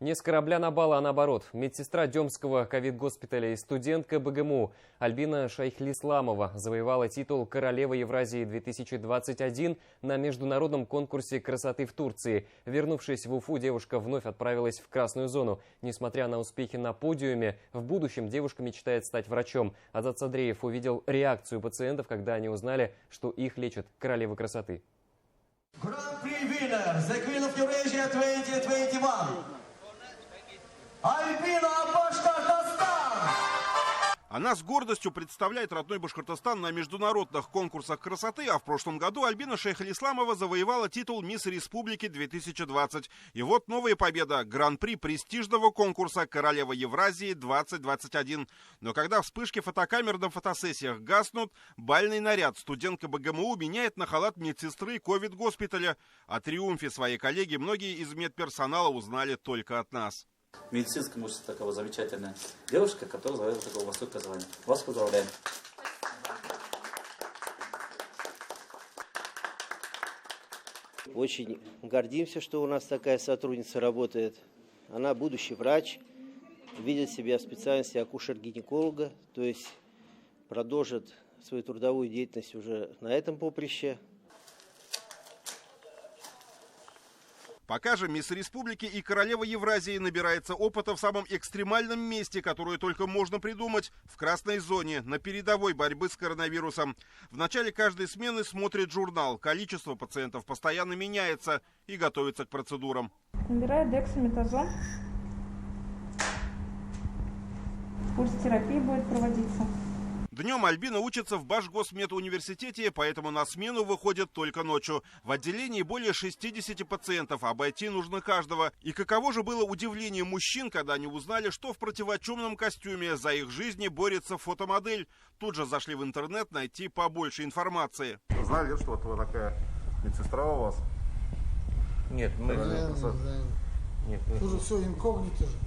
Не с корабля на бал, а наоборот. Медсестра Демского ковид-госпиталя и студентка БГМУ Альбина Шайхлисламова завоевала титул «Королева Евразии-2021» на международном конкурсе красоты в Турции. Вернувшись в Уфу, девушка вновь отправилась в красную зону. Несмотря на успехи на подиуме, в будущем девушка мечтает стать врачом. Азат Садреев увидел реакцию пациентов, когда они узнали, что их лечат королевы красоты. Grand-Prix winner, the Queen of Eurasia 2021. Альбина Башкортостан! Она с гордостью представляет родной Башкортостан на международных конкурсах красоты, а в прошлом году Альбина Шайхлисламова завоевала титул «Мисс Республики 2020». И вот новая победа – гран-при престижного конкурса «Королева Евразии 2021». Но когда вспышки фотокамер на фотосессиях гаснут, бальный наряд студентка БГМУ меняет на халат медсестры ковид-госпиталя. О триумфе своей коллеги многие из медперсонала узнали только от нас. Медицинском мужестве такого замечательная девушка, которая завоевала такого высокого звания. Вас поздравляем. Очень гордимся, что у нас такая сотрудница работает. Она будущий врач, видит себя в специальности акушер-гинеколога, то есть продолжит свою трудовую деятельность уже на этом поприще. Пока же мисс Республики и королева Евразии набирается опыта в самом экстремальном месте, которое только можно придумать – в красной зоне, на передовой борьбы с коронавирусом. В начале каждой смены смотрит журнал. Количество пациентов постоянно меняется и готовится к процедурам. Набираю дексаметазон. Курс терапии будет проводиться. Днем Альбина учится в Башгосмедуниверситете, поэтому на смену выходит только ночью. В отделении более 60 пациентов, обойти нужно каждого. И каково же было удивление мужчин, когда они узнали, что в противочумном костюме за их жизни борется фотомодель. Тут же зашли в интернет найти побольше информации. Знали, что вот такая медсестра у вас? Нет, мы не знаем. Нет, уже все инкогнито же.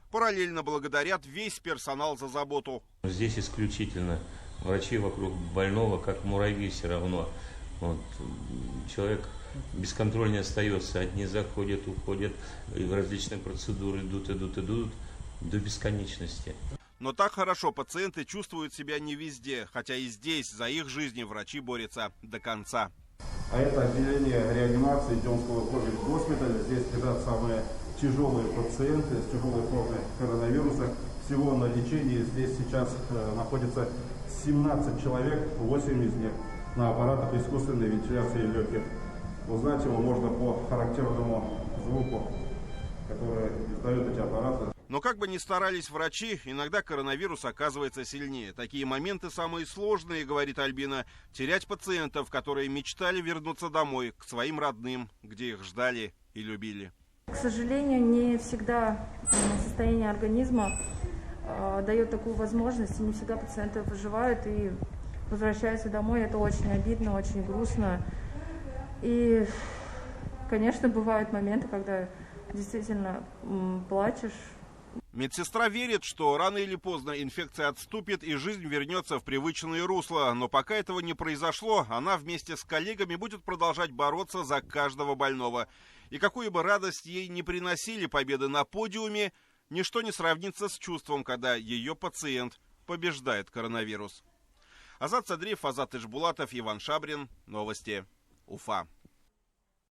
Параллельно благодарят весь персонал за заботу. Здесь исключительно врачи вокруг больного, как муравьи все равно. Вот. Человек бесконтрольно не остается. Одни заходят, уходят, и в различные процедуры идут до бесконечности. Но так хорошо пациенты чувствуют себя не везде, хотя и здесь за их жизни врачи борются до конца. А это отделение реанимации Демского ковид-госпиталя. Здесь лежат самые тяжелые пациенты с тяжелой формой коронавируса. Всего на лечении здесь сейчас находится 17 человек, 8 из них на аппаратах искусственной вентиляции легких. Узнать его можно по характерному звуку, который издают эти аппараты. Но как бы ни старались врачи, иногда коронавирус оказывается сильнее. Такие моменты самые сложные, говорит Альбина. Терять пациентов, которые мечтали вернуться домой, к своим родным, где их ждали и любили. К сожалению, не всегда состояние организма дает такую возможность, и не всегда пациенты выживают и возвращаются домой. Это очень обидно, очень грустно. И, конечно, бывают моменты, когда действительно плачешь. Медсестра верит, что рано или поздно инфекция отступит и жизнь вернется в привычное русло. Но пока этого не произошло, она вместе с коллегами будет продолжать бороться за каждого больного. И какую бы радость ей не приносили победы на подиуме, ничто не сравнится с чувством, когда ее пациент побеждает коронавирус. Азат Садреев, Азат Ишбулатов, Иван Шабрин. Новости. Уфа.